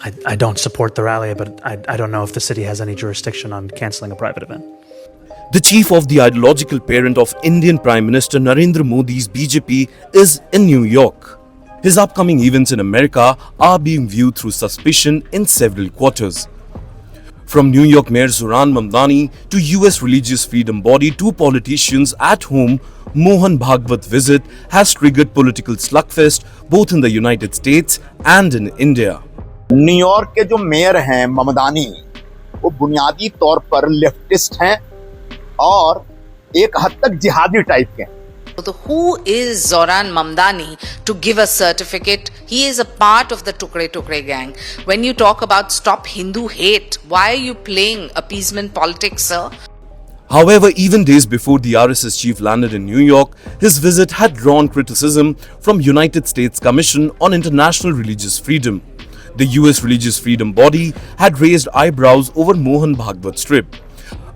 I don't support the rally, but I don't know if the city has any jurisdiction on cancelling a private event. The chief of the ideological parent of Indian Prime Minister Narendra Modi's BJP is in New York. His upcoming events in America are being viewed through suspicion in several quarters. From New York Mayor Zohran Mamdani to US religious freedom body to politicians at home, Mohan Bhagwat visit has triggered political slugfest both in the United States and in India. New York के जो mayor हैं ममदानी, वो बुनियादी तौर पर leftist हैं और एक हद तक जिहादी टाइप के हैं. Who is Zohran Mamdani to give a certificate? He is a part of the Tukre Tukre gang. When you talk about stop Hindu hate, why are you playing appeasement politics, sir? However, even days before the RSS chief landed in New York, his visit had drawn criticism from United States Commission on International Religious Freedom. The US religious freedom body had raised eyebrows over Mohan Bhagwat's trip,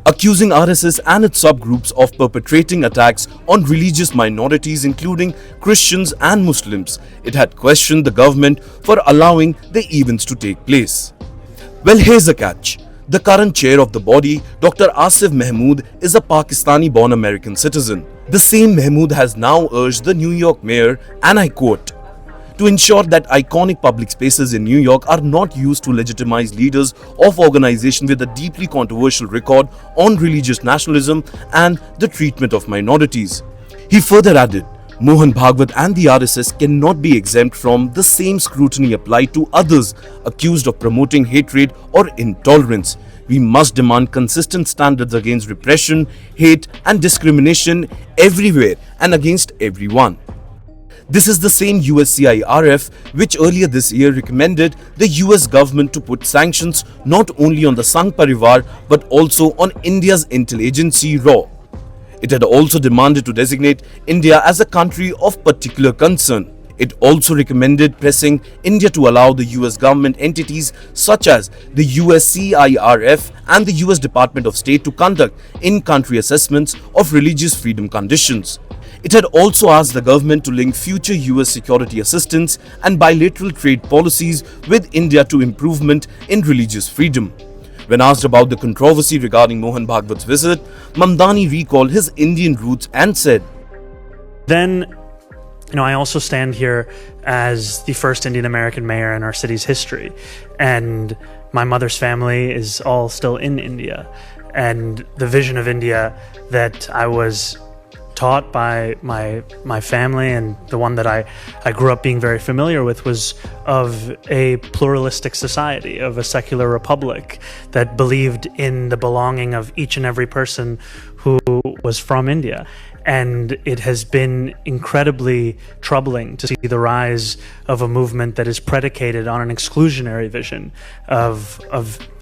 accusing RSS and its subgroups of perpetrating attacks on religious minorities including Christians and Muslims. It had questioned the government for allowing the events to take place. Well, here's a catch. The current chair of the body, Dr. Asif Mahmood, is a Pakistani-born American citizen. The same Mahmood has now urged the New York mayor, and I quote, to ensure that iconic public spaces in New York are not used to legitimize leaders of organizations with a deeply controversial record on religious nationalism and the treatment of minorities. He further added, Mohan Bhagwat and the RSS cannot be exempt from the same scrutiny applied to others accused of promoting hatred or intolerance. We must demand consistent standards against repression, hate and discrimination everywhere and against everyone. This is the same USCIRF which earlier this year recommended the US government to put sanctions not only on the Sangh Parivar but also on India's intel agency RAW. It had also demanded to designate India as a country of particular concern. It also recommended pressing India to allow the US government entities such as the USCIRF and the US Department of State to conduct in-country assessments of religious freedom conditions. It had also asked the government to link future US security assistance and bilateral trade policies with India to improvement in religious freedom. When asked about the controversy regarding Mohan Bhagwat's visit, Mamdani recalled his Indian roots and said, Then, I also stand here as the first Indian American mayor in our city's history. And my mother's family is all still in India. And the vision of India that I was taught by my family and the one that I grew up being very familiar with was of a pluralistic society, of a secular republic that believed in the belonging of each and every person who was from India. And it has been incredibly troubling to see the rise of a movement that is predicated on an exclusionary vision of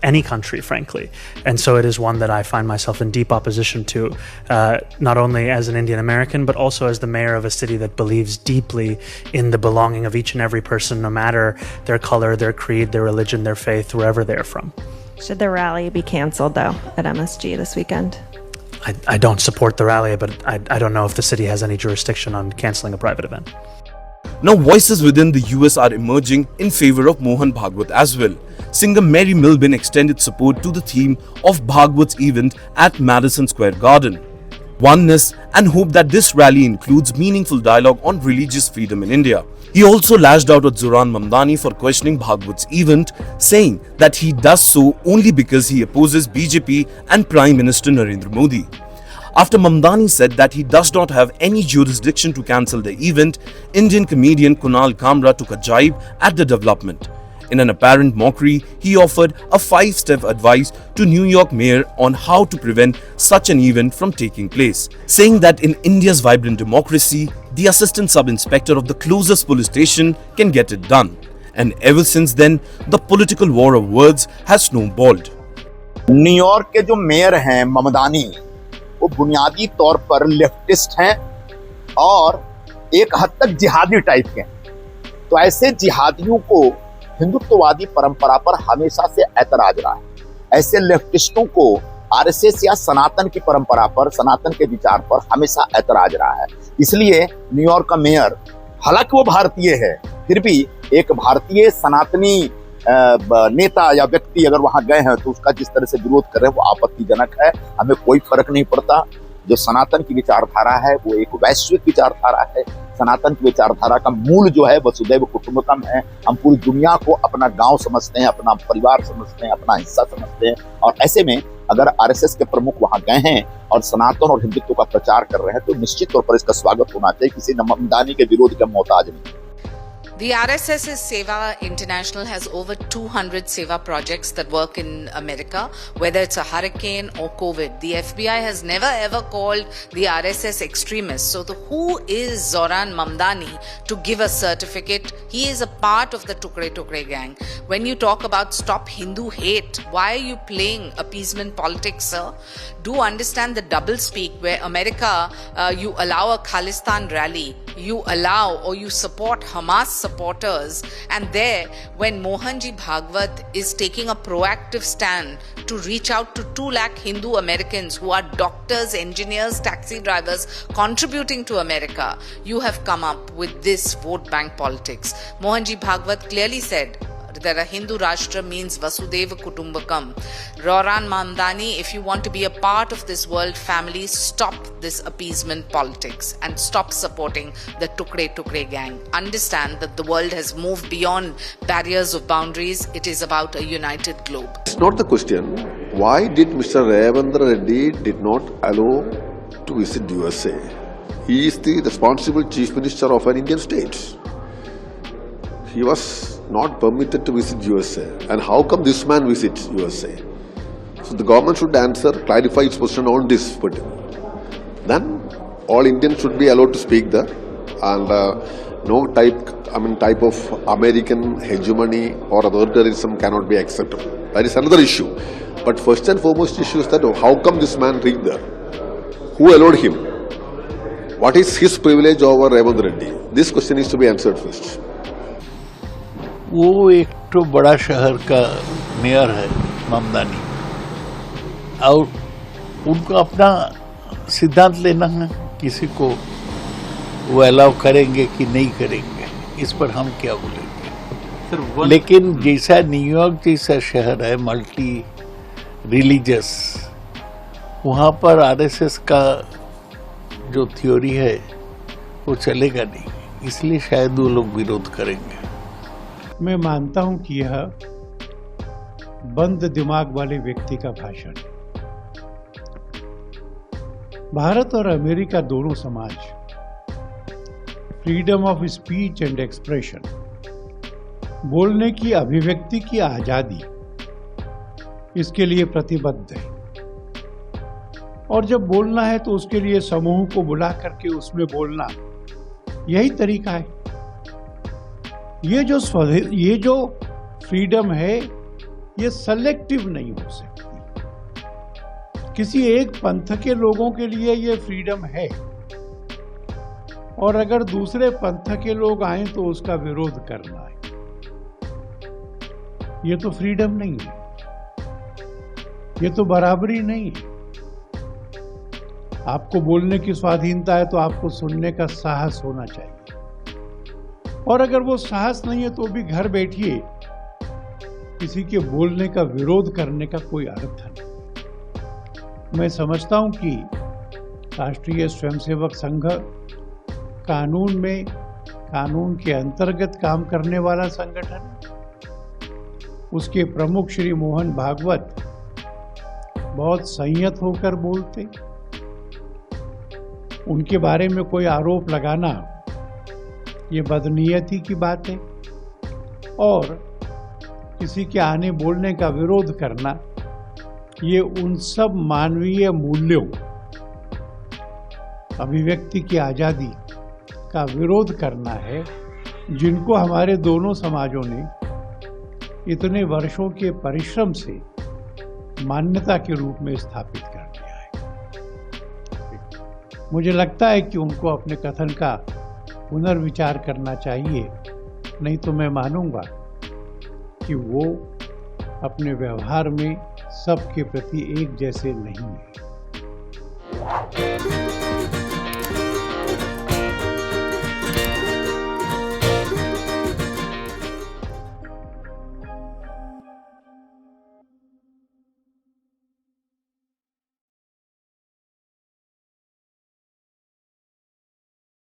any country, frankly. And so it is one that I find myself in deep opposition to, not only as an Indian American, but also as the mayor of a city that believes deeply in the belonging of each and every person, no matter their color, their creed, their religion, their faith, wherever they're from. Should the rally be canceled, though, at MSG this weekend? I don't support the rally, but I don't know if the city has any jurisdiction on cancelling a private event. Now voices within the US are emerging in favor of Mohan Bhagwat as well. Singer Mary Milbin extended support to the theme of Bhagwat's event at Madison Square Garden. Oneness and hope that this rally includes meaningful dialogue on religious freedom in India. He also lashed out at Zohran Mamdani for questioning Bhagwat's event, saying that he does so only because he opposes BJP and Prime Minister Narendra Modi. After Mamdani said that he does not have any jurisdiction to cancel the event, Indian comedian Kunal Kamra took a jibe at the development. In an apparent mockery, he offered a 5-step advice to New York mayor on how to prevent such an event from taking place, saying that in India's vibrant democracy, the assistant sub-inspector of the closest police station can get it done. And ever since then, the political war of words has snowballed. New York के जो mayor हैं ममदानी, वो बुनियादी तौर पर leftist हैं और एक हद तक जिहादी टाइप के हैं। तो ऐसे जिहादियों को हिंदुत्ववादी परंपरा पर हमेशा से ऐतराज रहा है। ऐसे लेफ्टिस्टों को आरएसएस या सनातन की परंपरा पर, सनातन के विचार पर हमेशा ऐतराज रहा है। इसलिए न्यूयॉर्क का मेयर, हालांकि वो भारतीय है, फिर भी एक भारतीय सनातनी नेता या व्यक्ति अगर वहां गए हैं तो उसका जिस तरह से विरोध कर रहे हैं वो आपत्तिजनक है। हमें कोई फर्क नहीं पड़ता। जो सनातन की विचारधारा है वो एक वैश्विक विचारधारा है। सनातन की विचारधारा का मूल जो है वसुदैव कुटुंबकम है। हम पूरी दुनिया को अपना गांव समझते हैं, अपना परिवार समझते हैं, अपना हिस्सा समझते हैं। और ऐसे में अगर आरएसएस के प्रमुख वहां गए हैं और सनातन और हिंदुत्व का प्रचार कर रहे हैं तो निश्चित तौर पर इसका स्वागत होना चाहिए। किसी ममदानी के विरोध का मोहताज नहीं। The RSS's Seva International has over 200 Seva projects that work in America, whether it's a hurricane or COVID. The FBI has never ever called the RSS extremists. So who is Zohran Mamdani to give a certificate? He is a part of the Tukre gang. When you talk about stop Hindu hate, why are you playing appeasement politics, sir? Do understand the doublespeak where America, you allow a Khalistan rally, you allow or you support Hamas supporters, and there when Mohan Bhagwat is taking a proactive stand to reach out to 2 lakh Hindu Americans who are doctors, engineers, taxi drivers contributing to America, you have come up with this vote bank politics. Mohan Bhagwat clearly said that a Hindu Rashtra means Vasudeva Kutumbakam. Zohran Mamdani, if you want to be a part of this world family, stop this appeasement politics and stop supporting the Tukre gang. Understand that the world has moved beyond barriers of boundaries. It is about a united globe. It's not the question. Why did Mr. Ravindra Reddy did not allow to visit USA? He is the responsible chief minister of an Indian state. He was not permitted to visit USA. And how come this man visits USA? So the government should answer, clarify its position on this. Then all Indians should be allowed to speak there, and no type of American hegemony or authoritarianism cannot be acceptable. That is another issue. But first and foremost issue is that how come this man reached there? Who allowed him? What is his privilege over Ravindra Reddy? This question needs to be answered first. वो एक तो बड़ा शहर का mayor है ममदानी, और उनको अपना सिद्धांत लेना है, किसी को वो अलाउ करेंगे कि नहीं करेंगे, इस पर हम क्या बोलेंगे। लेकिन जैसा न्यूयॉर्क जैसा शहर है मल्टी रिलीजियस, वहाँ पर आरएसएस का जो थ्योरी है वो चलेगा नहीं, इसलिए शायद वो लोग विरोध करेंगे। मैं मानता हूं कि यह बंद दिमाग वाले व्यक्ति का भाषण है। भारत और अमेरिका दोनों समाज freedom of speech and expression, बोलने की अभिव्यक्ति की आजादी, इसके लिए प्रतिबद्ध है। और जब बोलना है तो उसके लिए समूह को बुला करके उसमें बोलना, यही तरीका है। ये जो फ्रीडम है ये सेलेक्टिव नहीं हो सकती। किसी एक पंथ के लोगों के लिए ये फ्रीडम है, और अगर दूसरे पंथ के लोग आए तो उसका विरोध करना है, ये तो फ्रीडम नहीं है, ये तो बराबरी नहीं है। आपको बोलने की स्वाधीनता है तो आपको सुनने का साहस होना चाहिए, और अगर वो साहस नहीं है तो भी घर बैठिए, किसी के बोलने का विरोध करने का कोई अर्थ नहीं। मैं समझता हूं कि राष्ट्रीय स्वयंसेवक संघ कानून के अंतर्गत काम करने वाला संगठन है। उसके प्रमुख श्री मोहन भागवत बहुत संयत होकर बोलते, उनके बारे में कोई आरोप लगाना ये बदनीयती की बात है, और किसी के आने बोलने का विरोध करना ये उन सब मानवीय मूल्यों, अभिव्यक्ति की आज़ादी का विरोध करना है जिनको हमारे दोनों समाजों ने इतने वर्षों के परिश्रम से मान्यता के रूप में स्थापित कर दिया है। मुझे लगता है कि उनको अपने कथन का पुनर्विचार करना चाहिए, नहीं तो मैं मानूंगा कि वो अपने व्यवहार में सबके प्रति एक जैसे नहीं है।